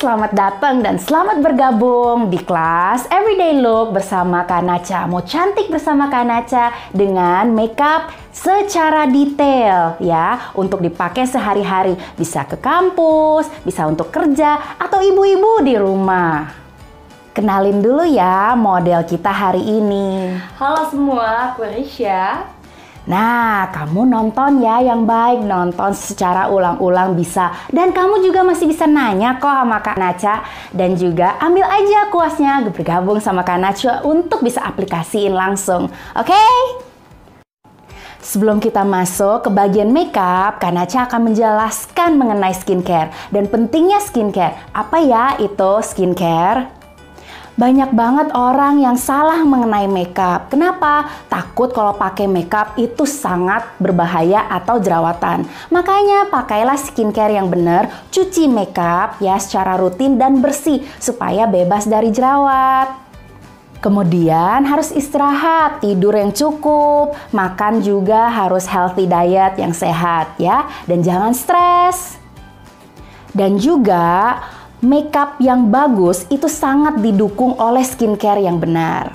selamat datang dan selamat bergabung di kelas Everyday Look bersama Kak Nacha. Mau cantik bersama Kak Nacha dengan makeup secara detail ya, untuk dipakai sehari-hari. Bisa ke kampus, bisa untuk kerja, atau ibu-ibu di rumah. Kenalin dulu ya model kita hari ini. Halo semua, aku Risha. Nah, kamu nonton ya yang baik, nonton secara ulang-ulang bisa. Dan kamu juga masih bisa nanya kok sama Kak Nacha. Dan juga ambil aja kuasnya, bergabung sama Kak Nacha untuk bisa aplikasiin langsung. Oke? Sebelum kita masuk ke bagian makeup, Kak Nacha akan menjelaskan mengenai skincare. Dan pentingnya skincare. Apa ya itu skincare? Banyak banget orang yang salah mengenai makeup. Kenapa? Takut kalau pakai makeup itu sangat berbahaya atau jerawatan. Makanya pakailah skincare yang benar, cuci makeup ya secara rutin dan bersih supaya bebas dari jerawat. Kemudian harus istirahat, tidur yang cukup, makan juga harus healthy diet yang sehat ya, dan jangan stres. Dan juga makeup yang bagus itu sangat didukung oleh skincare yang benar.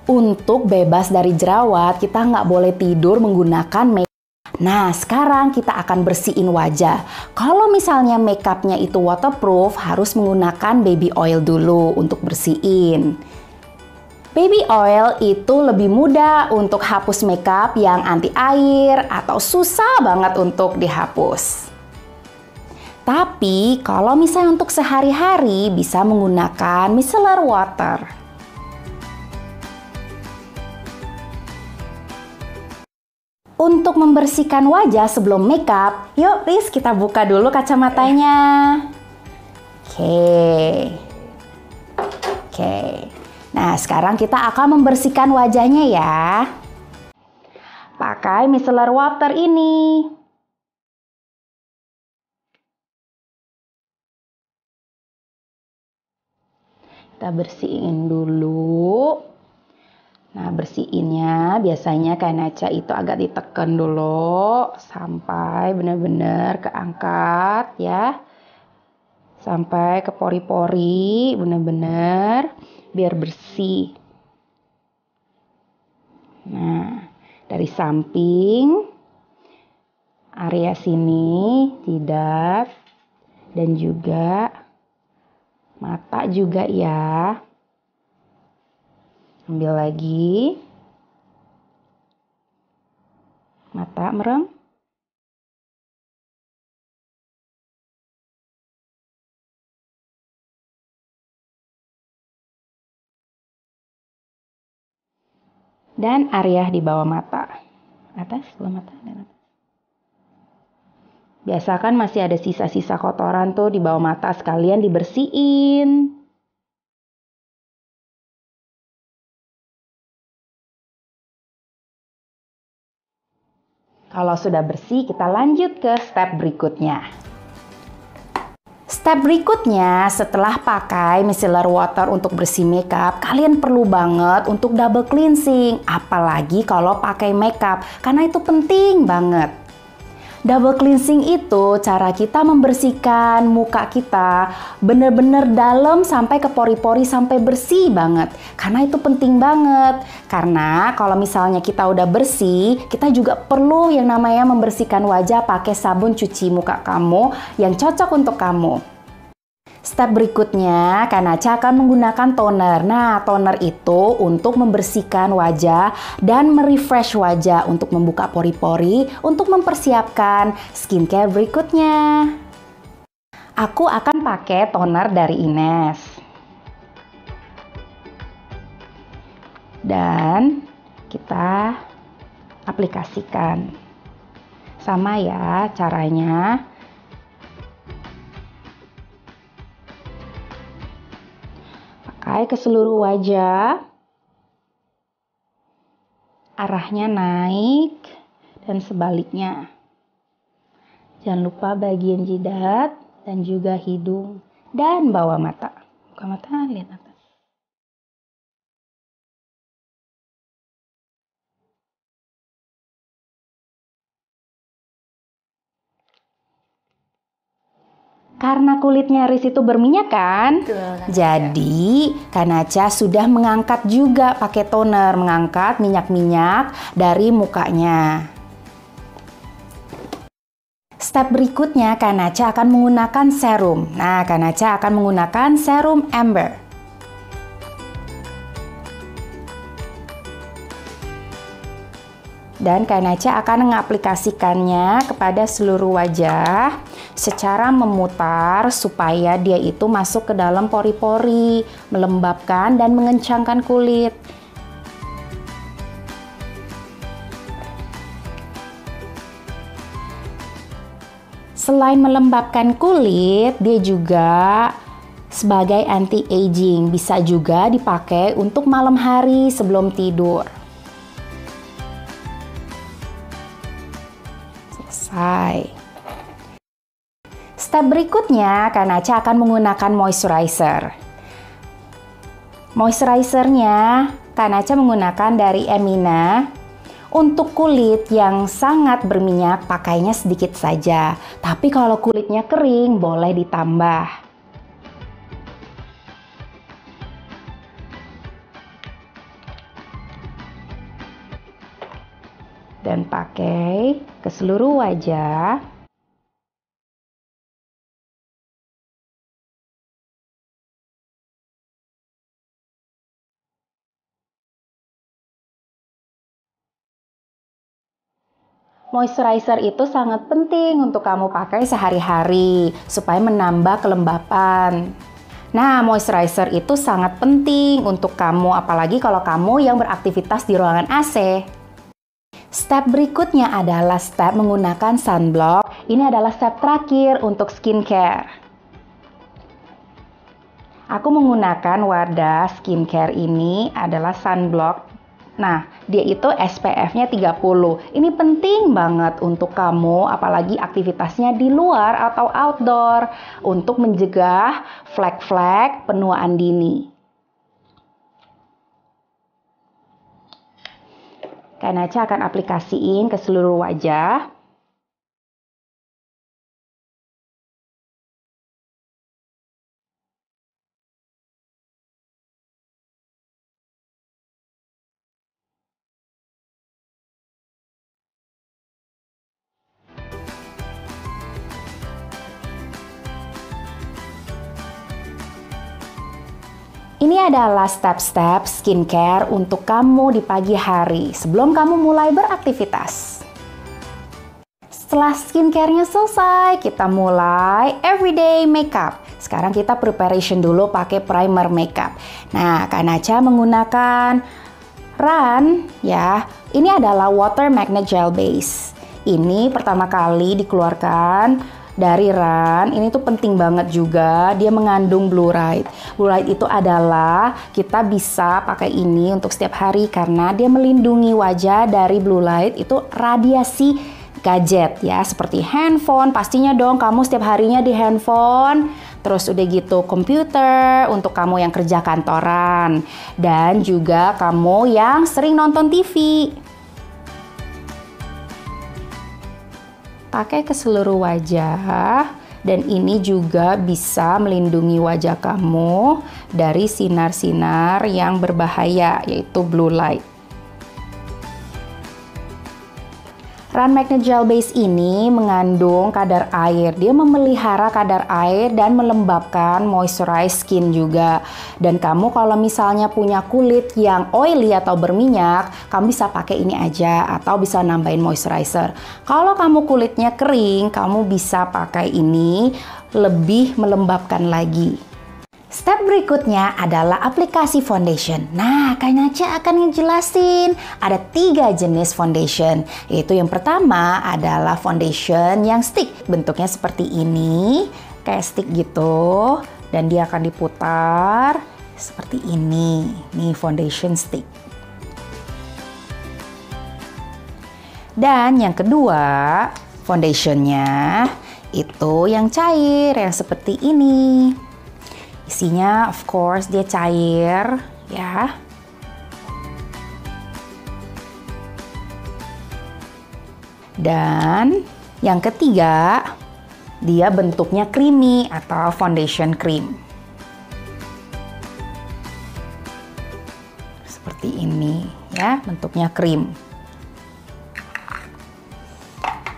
Untuk bebas dari jerawat, kita nggak boleh tidur menggunakan makeup. Nah, sekarang kita akan bersihin wajah. Kalau misalnya makeupnya itu waterproof, harus menggunakan baby oil dulu untuk bersihin. Baby oil itu lebih mudah untuk hapus makeup yang anti air atau susah banget untuk dihapus. Tapi kalau misalnya untuk sehari-hari bisa menggunakan micellar water. Untuk membersihkan wajah sebelum makeup, yuk Riz kita buka dulu kacamatanya. Oke. Nah, sekarang kita akan membersihkan wajahnya ya. Pakai micellar water ini. Kita bersihin dulu. Nah, bersihinnya biasanya Kak Nacha itu agak ditekan dulu sampai benar-benar keangkat ya. Sampai ke pori-pori benar-benar biar bersih. Nah, dari samping area sini tidak, dan juga mata juga ya. Ambil lagi. Mata merem. Dan area di bawah mata. Atas, bawah mata, dan atas. Biasa kan masih ada sisa-sisa kotoran tuh di bawah mata, sekalian dibersihin. Kalau sudah bersih, kita lanjut ke step berikutnya. Step berikutnya, setelah pakai micellar water untuk bersih makeup, kalian perlu banget untuk double cleansing. Apalagi kalau pakai makeup, karena itu penting banget. Double cleansing itu cara kita membersihkan muka kita bener-bener dalam sampai ke pori-pori sampai bersih banget. Karena itu penting banget. Karena kalau misalnya kita udah bersih, kita juga perlu yang namanya membersihkan wajah pakai sabun cuci muka kamu yang cocok untuk kamu. Step berikutnya, Kak Nacha akan menggunakan toner. Nah, toner itu untuk membersihkan wajah dan merefresh wajah untuk membuka pori-pori untuk mempersiapkan skincare berikutnya. Aku akan pakai toner dari Ines. Dan kita aplikasikan. Sama ya caranya. Pakai ke seluruh wajah, arahnya naik dan sebaliknya. Jangan lupa bagian jidat dan juga hidung dan bawah mata. Buka mata, lihat atas. Karena kulitnya Riz itu berminyak kan? Betul, jadi Kak Nacha sudah mengangkat juga pakai toner, mengangkat minyak-minyak dari mukanya. Step berikutnya Kak Nacha akan menggunakan serum. Nah, Kak Nacha akan menggunakan serum Amber. Dan Kak Nacha akan mengaplikasikannya kepada seluruh wajah secara memutar supaya dia itu masuk ke dalam pori-pori, melembabkan dan mengencangkan kulit. Selain melembabkan kulit, dia juga sebagai anti-aging, bisa juga dipakai untuk malam hari sebelum tidur. Selesai. Step berikutnya, Kak Nacha akan menggunakan moisturizer. Moisturizernya, Kak Nacha menggunakan dari Emina. Untuk kulit yang sangat berminyak, pakainya sedikit saja. Tapi kalau kulitnya kering, boleh ditambah. Dan pakai ke seluruh wajah. Moisturizer itu sangat penting untuk kamu pakai sehari-hari supaya menambah kelembapan. Nah, moisturizer itu sangat penting untuk kamu, apalagi kalau kamu yang beraktivitas di ruangan AC. Step berikutnya adalah step menggunakan sunblock. Ini adalah step terakhir untuk skincare. Aku menggunakan wadah skincare ini adalah sunblock. Nah, dia itu SPF-nya 30. Ini penting banget untuk kamu, apalagi aktivitasnya di luar atau outdoor, untuk mencegah flek-flek penuaan dini. Kak Nacha akan aplikasiin ke seluruh wajah. Ini adalah step-step skincare untuk kamu di pagi hari sebelum kamu mulai beraktivitas. Setelah skincare-nya selesai, kita mulai everyday makeup. Sekarang kita preparation dulu pakai primer makeup. Nah, Kak Nacha menggunakan Ran ya. Ini adalah Water Magnet Gel Base. Ini pertama kali dikeluarkan dari Ran. Ini tuh penting banget juga, dia mengandung blue light. Blue light itu adalah kita bisa pakai ini untuk setiap hari karena dia melindungi wajah dari blue light, itu radiasi gadget ya, seperti handphone. Pastinya dong kamu setiap harinya di handphone. Terus udah gitu komputer untuk kamu yang kerja kantoran dan juga kamu yang sering nonton TV. Pakai ke seluruh wajah dan ini juga bisa melindungi wajah kamu dari sinar-sinar yang berbahaya yaitu blue light. Ran Magnet Gel Base ini mengandung kadar air. Dia memelihara kadar air dan melembabkan moisturize skin juga. Dan kamu kalau misalnya punya kulit yang oily atau berminyak, kamu bisa pakai ini aja atau bisa nambahin moisturizer. Kalau kamu kulitnya kering, kamu bisa pakai ini, lebih melembabkan lagi. Step berikutnya adalah aplikasi foundation. Nah, Kak Nacha akan ngejelasin ada 3 jenis foundation. Yaitu yang pertama adalah foundation yang stick. Bentuknya seperti ini, kayak stick gitu. Dan dia akan diputar seperti ini. Nih foundation stick. Dan yang kedua, foundationnya itu yang cair, yang seperti ini. Isinya of course dia cair ya. Dan yang ketiga dia bentuknya creamy atau foundation cream. Seperti ini ya, bentuknya krim.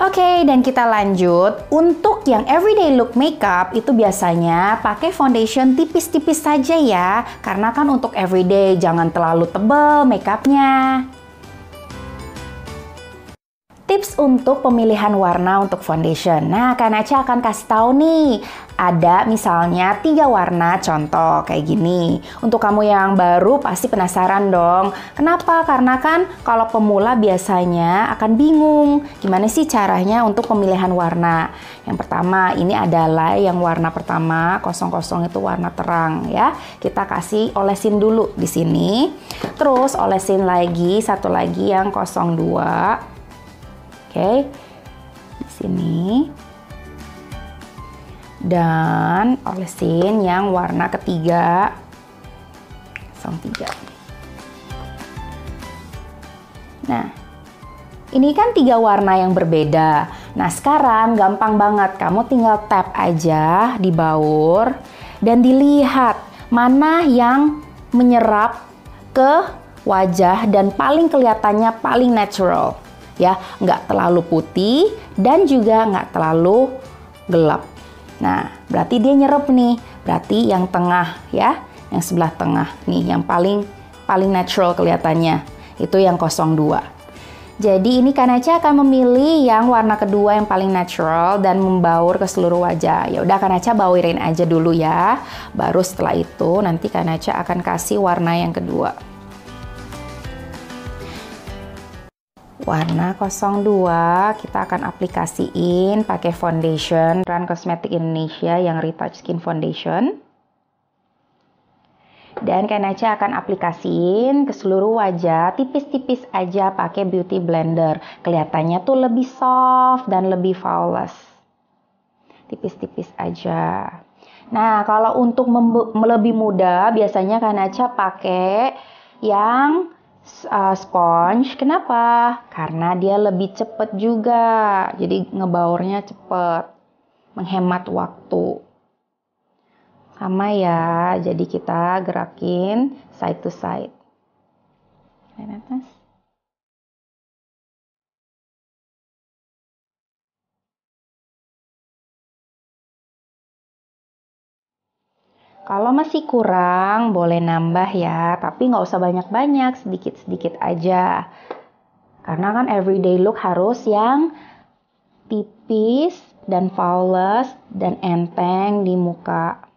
Oke, dan kita lanjut. Untuk yang everyday look makeup itu biasanya pakai foundation tipis-tipis saja ya. Karena kan untuk everyday jangan terlalu tebal makeupnya. Tips untuk pemilihan warna untuk foundation. Nah, Kak Nacha akan kasih tahu nih. Ada misalnya 3 warna contoh kayak gini. Untuk kamu yang baru pasti penasaran dong. Kenapa? Karena kan kalau pemula biasanya akan bingung. Gimana sih caranya untuk pemilihan warna? Yang pertama, ini adalah yang warna pertama, 00 itu warna terang ya. Kita kasih olesin dulu di sini. Terus olesin lagi, satu lagi yang 02. Oke, di sini. Dan olesin yang warna ketiga, 03. Nah, ini kan 3 warna yang berbeda. Nah, sekarang gampang banget. Kamu tinggal tap aja di baur dan dilihat mana yang menyerap ke wajah dan paling kelihatannya paling natural. Ya, nggak terlalu putih dan juga nggak terlalu gelap. Nah, berarti dia nyerap nih. Berarti yang tengah ya, yang sebelah tengah nih, yang paling natural kelihatannya. Itu yang 02. Jadi ini Kak Nacha akan memilih yang warna kedua yang paling natural dan membaur ke seluruh wajah. Ya udah Kak Nacha baurin aja dulu ya. Baru setelah itu nanti Kak Nacha akan kasih warna yang kedua. Warna 02 kita akan aplikasiin pakai foundation Run Cosmetics Indonesia yang Retouch Skin Foundation. Dan Kak Nacha akan aplikasiin ke seluruh wajah tipis-tipis aja pakai beauty blender. Kelihatannya tuh lebih soft dan lebih flawless. Tipis-tipis aja. Nah, kalau untuk lebih mudah biasanya Kak Nacha pakai yang sponge. Kenapa? Karena dia lebih cepet juga. Jadi ngebaurnya cepet. Menghemat waktu. Sama ya. Jadi kita gerakin side to side. Lihat atas. Kalau masih kurang, boleh nambah ya, tapi nggak usah banyak-banyak, sedikit-sedikit aja. Karena kan everyday look harus yang tipis dan flawless dan enteng di muka.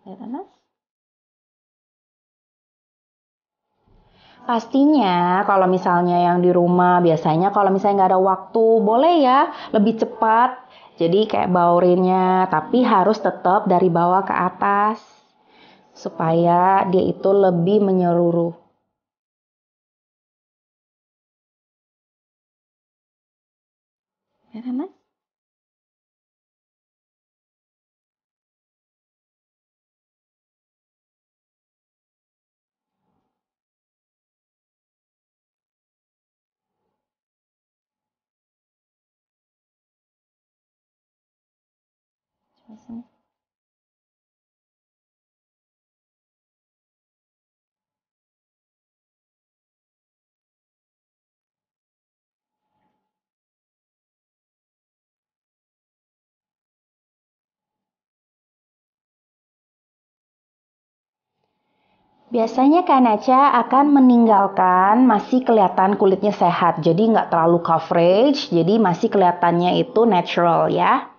Lihat Mas? Pastinya kalau misalnya yang di rumah biasanya kalau misalnya nggak ada waktu boleh ya lebih cepat. Jadi kayak baurinnya tapi harus tetap dari bawah ke atas supaya dia itu lebih menyeluruh. Ya kan Mas? Coba sini. Biasanya Kak Nacha akan meninggalkan masih kelihatan kulitnya sehat. Jadi nggak terlalu coverage, jadi masih kelihatannya itu natural ya.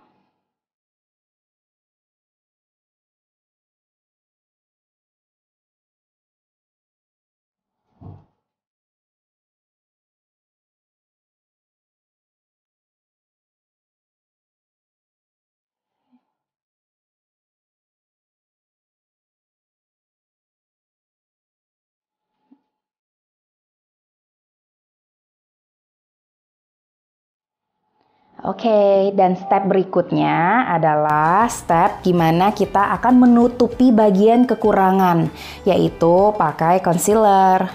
Oke, dan step berikutnya adalah step gimana kita akan menutupi bagian kekurangan, yaitu pakai concealer.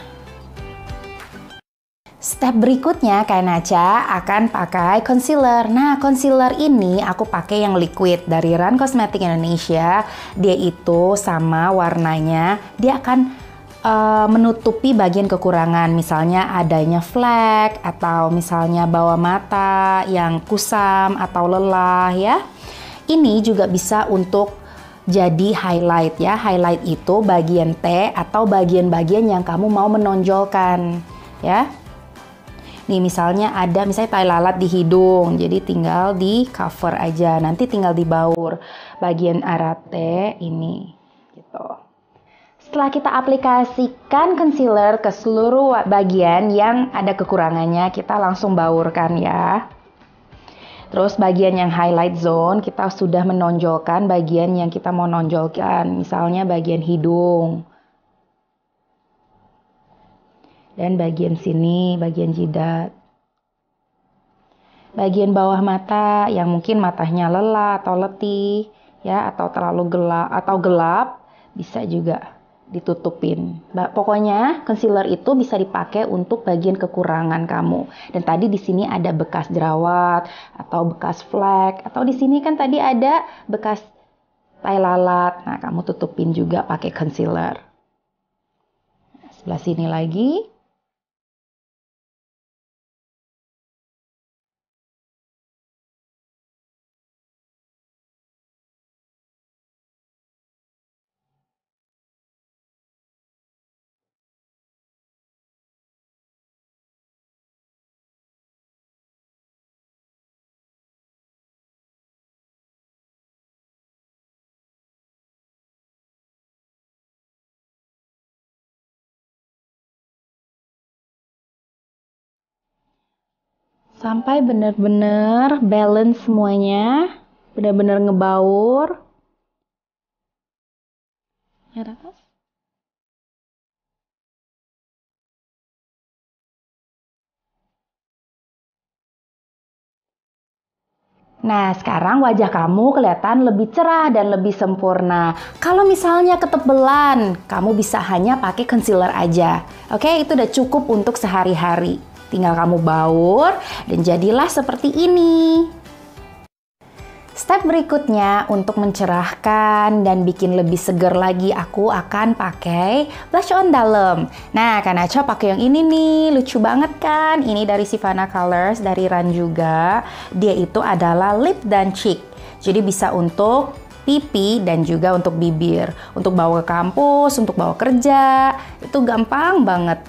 Step berikutnya Kak Nacha akan pakai concealer. Nah, concealer ini aku pakai yang liquid dari Run Cosmetics Indonesia. Dia itu sama warnanya, dia akan menutupi bagian kekurangan, misalnya adanya flek atau misalnya bawah mata yang kusam atau lelah ya. Ini juga bisa untuk jadi highlight ya. Highlight itu bagian T atau bagian-bagian yang kamu mau menonjolkan ya. Nih misalnya tai lalat di hidung, jadi tinggal di cover aja, nanti tinggal dibaur bagian arah T ini gitu. Setelah kita aplikasikan concealer ke seluruh bagian yang ada kekurangannya, kita langsung baurkan ya. Terus bagian yang highlight zone, kita sudah menonjolkan bagian yang kita mau nonjolkan, misalnya bagian hidung. Dan bagian sini, bagian jidat. Bagian bawah mata yang mungkin matanya lelah atau letih, ya, atau terlalu gelap, bisa juga ditutupin. Pokoknya concealer itu bisa dipakai untuk bagian kekurangan kamu. Dan tadi di sini ada bekas jerawat atau bekas flek, atau di sini kan tadi ada bekas tai lalat. Nah, kamu tutupin juga pakai concealer. Sebelah sini lagi. Sampai benar-benar balance semuanya, benar-benar ngebaur. Ya, atas. Nah, sekarang wajah kamu kelihatan lebih cerah dan lebih sempurna. Kalau misalnya ketebelan, kamu bisa hanya pakai concealer aja. Oke, itu udah cukup untuk sehari-hari. Tinggal kamu baur dan jadilah seperti ini. Step berikutnya untuk mencerahkan dan bikin lebih seger lagi, aku akan pakai blush on dalam. Nah, Kak Nacha pakai yang ini nih, lucu banget kan? Ini dari Sivana Colors, dari Run juga. Dia itu adalah lip dan cheek. Jadi bisa untuk pipi dan juga untuk bibir. Untuk bawa ke kampus, untuk bawa kerja, itu gampang banget.